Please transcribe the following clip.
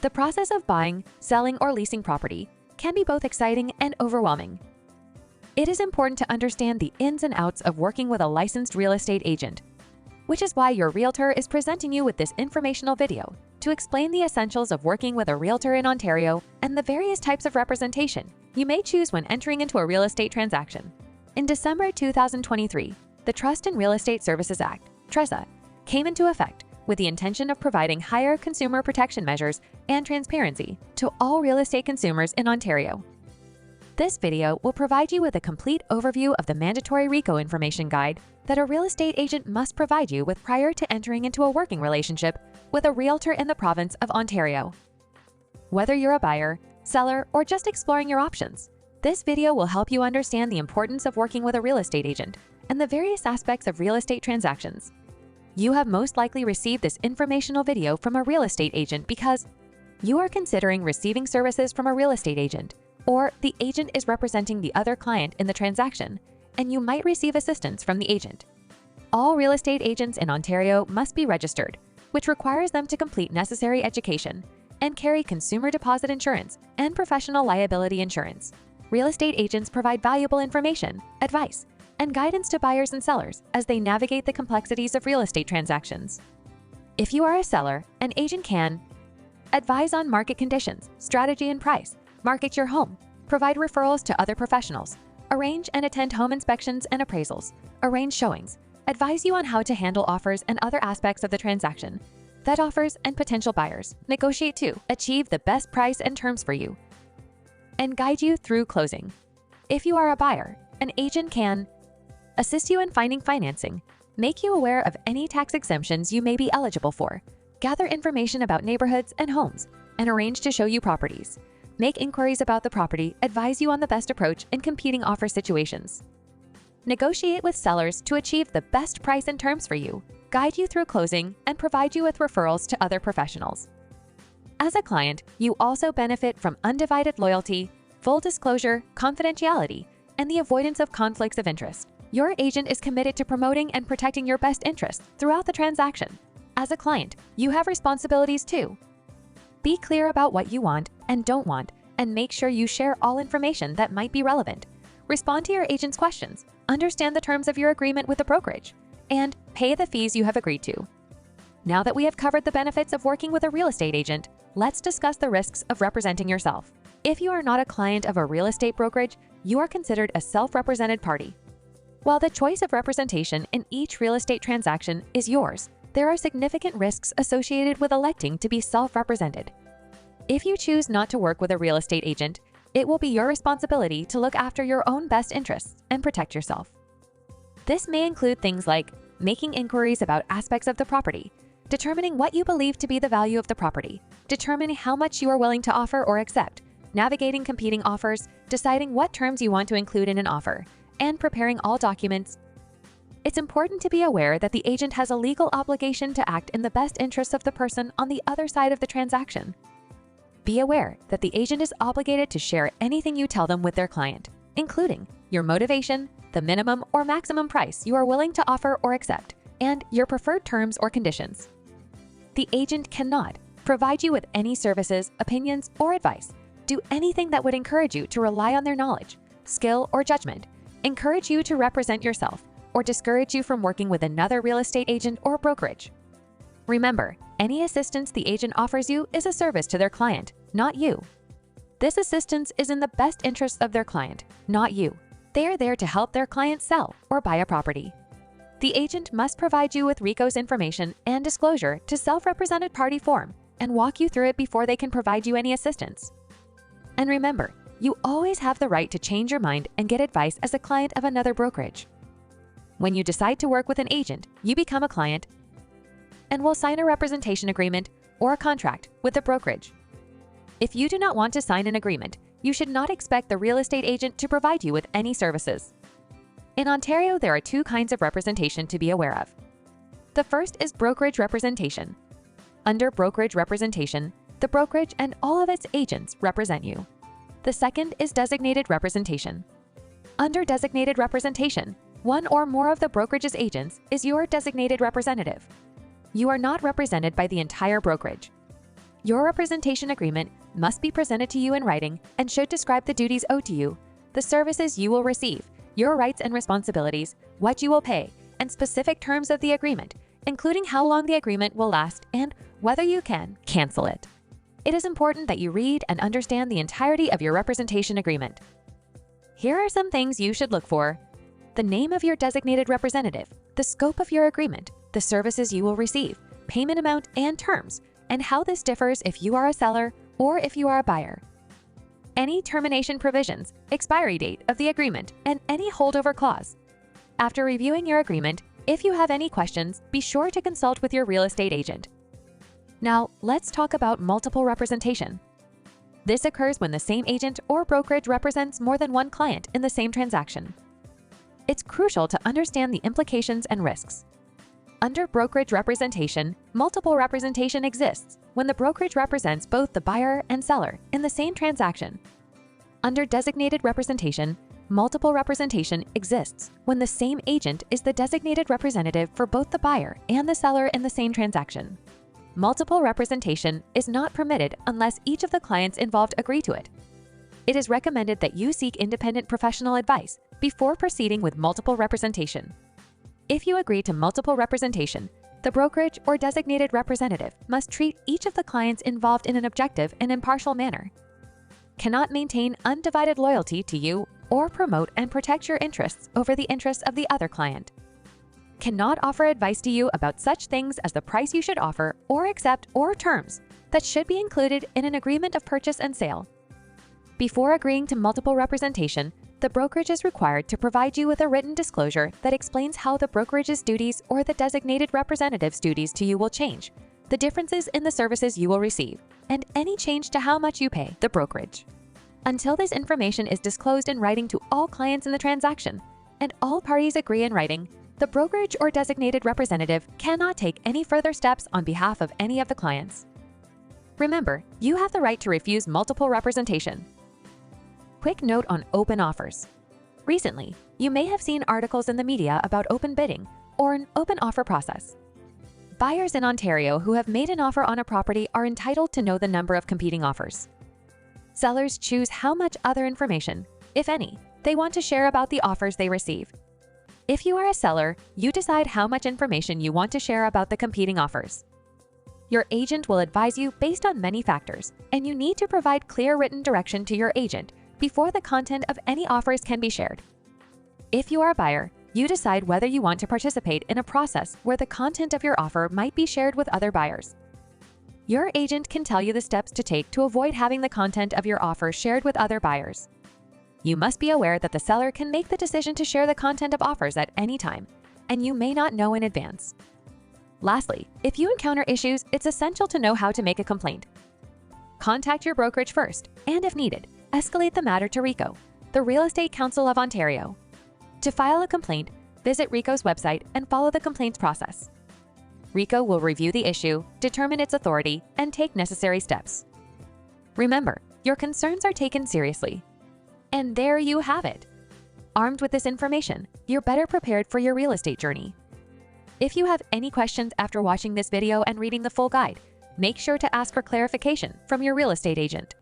The process of buying, selling, or leasing property can be both exciting and overwhelming. It is important to understand the ins and outs of working with a licensed real estate agent, which is why your realtor is presenting you with this informational video to explain the essentials of working with a realtor in Ontario and the various types of representation you may choose when entering into a real estate transaction. In December 2023, the Trust in Real Estate Services Act, TRESA, came into effect with the intention of providing higher consumer protection measures and transparency to all real estate consumers in Ontario. This video will provide you with a complete overview of the mandatory RICO information guide that a real estate agent must provide you with prior to entering into a working relationship with a realtor in the province of Ontario. Whether you're a buyer, seller, or just exploring your options, this video will help you understand the importance of working with a real estate agent and the various aspects of real estate transactions. You have most likely received this informational video from a real estate agent because you are considering receiving services from a real estate agent, or the agent is representing the other client in the transaction, and you might receive assistance from the agent. All real estate agents in Ontario must be registered, which requires them to complete necessary education and carry consumer deposit insurance and professional liability insurance. Real estate agents provide valuable information, advice, and guidance to buyers and sellers as they navigate the complexities of real estate transactions. If you are a seller, an agent can advise on market conditions, strategy and price, market your home, provide referrals to other professionals, arrange and attend home inspections and appraisals, arrange showings, advise you on how to handle offers and other aspects of the transaction, vet offers and potential buyers, negotiate to achieve the best price and terms for you, and guide you through closing. If you are a buyer, an agent can assist you in finding financing, make you aware of any tax exemptions you may be eligible for, gather information about neighborhoods and homes, and arrange to show you properties, make inquiries about the property, advise you on the best approach in competing offer situations, negotiate with sellers to achieve the best price and terms for you, guide you through closing, and provide you with referrals to other professionals. As a client, you also benefit from undivided loyalty, full disclosure, confidentiality, and the avoidance of conflicts of interest. Your agent is committed to promoting and protecting your best interests throughout the transaction. As a client, you have responsibilities too. Be clear about what you want and don't want, and make sure you share all information that might be relevant. Respond to your agent's questions, understand the terms of your agreement with the brokerage, and pay the fees you have agreed to. Now that we have covered the benefits of working with a real estate agent, let's discuss the risks of representing yourself. If you are not a client of a real estate brokerage, you are considered a self-represented party. While the choice of representation in each real estate transaction is yours, there are significant risks associated with electing to be self-represented. If you choose not to work with a real estate agent, it will be your responsibility to look after your own best interests and protect yourself. This may include things like making inquiries about aspects of the property, determining what you believe to be the value of the property, determining how much you are willing to offer or accept, navigating competing offers, deciding what terms you want to include in an offer, and preparing all documents. It's important to be aware that the agent has a legal obligation to act in the best interests of the person on the other side of the transaction. Be aware that the agent is obligated to share anything you tell them with their client, including your motivation, the minimum or maximum price you are willing to offer or accept, and your preferred terms or conditions. The agent cannot provide you with any services, opinions, or advice, do anything that would encourage you to rely on their knowledge, skill, or judgment, encourage you to represent yourself, or discourage you from working with another real estate agent or brokerage. Remember, any assistance the agent offers you is a service to their client, not you. This assistance is in the best interests of their client, not you. They are there to help their client sell or buy a property. The agent must provide you with RICO's information and disclosure to self-represented party form and walk you through it before they can provide you any assistance. And remember, you always have the right to change your mind and get advice as a client of another brokerage. When you decide to work with an agent, you become a client and will sign a representation agreement or a contract with the brokerage. If you do not want to sign an agreement, you should not expect the real estate agent to provide you with any services. In Ontario, there are two kinds of representation to be aware of. The first is brokerage representation. Under brokerage representation, the brokerage and all of its agents represent you. The second is designated representation. Under designated representation, one or more of the brokerage's agents is your designated representative. You are not represented by the entire brokerage. Your representation agreement must be presented to you in writing and should describe the duties owed to you, the services you will receive, your rights and responsibilities, what you will pay, and specific terms of the agreement, including how long the agreement will last and whether you can cancel it. It is important that you read and understand the entirety of your representation agreement. Here are some things you should look for: the name of your designated representative, the scope of your agreement, the services you will receive, payment amount and terms, and how this differs if you are a seller or if you are a buyer. Any termination provisions, expiry date of the agreement, and any holdover clause. After reviewing your agreement, if you have any questions, be sure to consult with your real estate agent. Now, let's talk about multiple representation. This occurs when the same agent or brokerage represents more than one client in the same transaction. It's crucial to understand the implications and risks. Under brokerage representation, multiple representation exists when the brokerage represents both the buyer and seller in the same transaction. Under designated representation, multiple representation exists when the same agent is the designated representative for both the buyer and the seller in the same transaction. Multiple representation is not permitted unless each of the clients involved agree to it. It is recommended that you seek independent professional advice before proceeding with multiple representation. If you agree to multiple representation, the brokerage or designated representative must treat each of the clients involved in an objective and impartial manner, cannot maintain undivided loyalty to you or promote and protect your interests over the interests of the other client, cannot offer advice to you about such things as the price you should offer or accept or terms that should be included in an agreement of purchase and sale. Before agreeing to multiple representation, the brokerage is required to provide you with a written disclosure that explains how the brokerage's duties or the designated representative's duties to you will change, the differences in the services you will receive, and any change to how much you pay the brokerage. Until this information is disclosed in writing to all clients in the transaction, and all parties agree in writing, the brokerage or designated representative cannot take any further steps on behalf of any of the clients. Remember, you have the right to refuse multiple representation. Quick note on open offers. Recently, you may have seen articles in the media about open bidding or an open offer process. Buyers in Ontario who have made an offer on a property are entitled to know the number of competing offers. Sellers choose how much other information, if any, they want to share about the offers they receive. If you are a seller, you decide how much information you want to share about the competing offers. Your agent will advise you based on many factors, and you need to provide clear written direction to your agent before the content of any offers can be shared. If you are a buyer, you decide whether you want to participate in a process where the content of your offer might be shared with other buyers. Your agent can tell you the steps to take to avoid having the content of your offer shared with other buyers. You must be aware that the seller can make the decision to share the content of offers at any time, and you may not know in advance. Lastly, if you encounter issues, it's essential to know how to make a complaint. Contact your brokerage first, and if needed, escalate the matter to RECO, the Real Estate Council of Ontario. To file a complaint, visit RECO's website and follow the complaints process. RECO will review the issue, determine its authority, and take necessary steps. Remember, your concerns are taken seriously. And there you have it. Armed with this information, you're better prepared for your real estate journey. If you have any questions after watching this video and reading the full guide, make sure to ask for clarification from your real estate agent.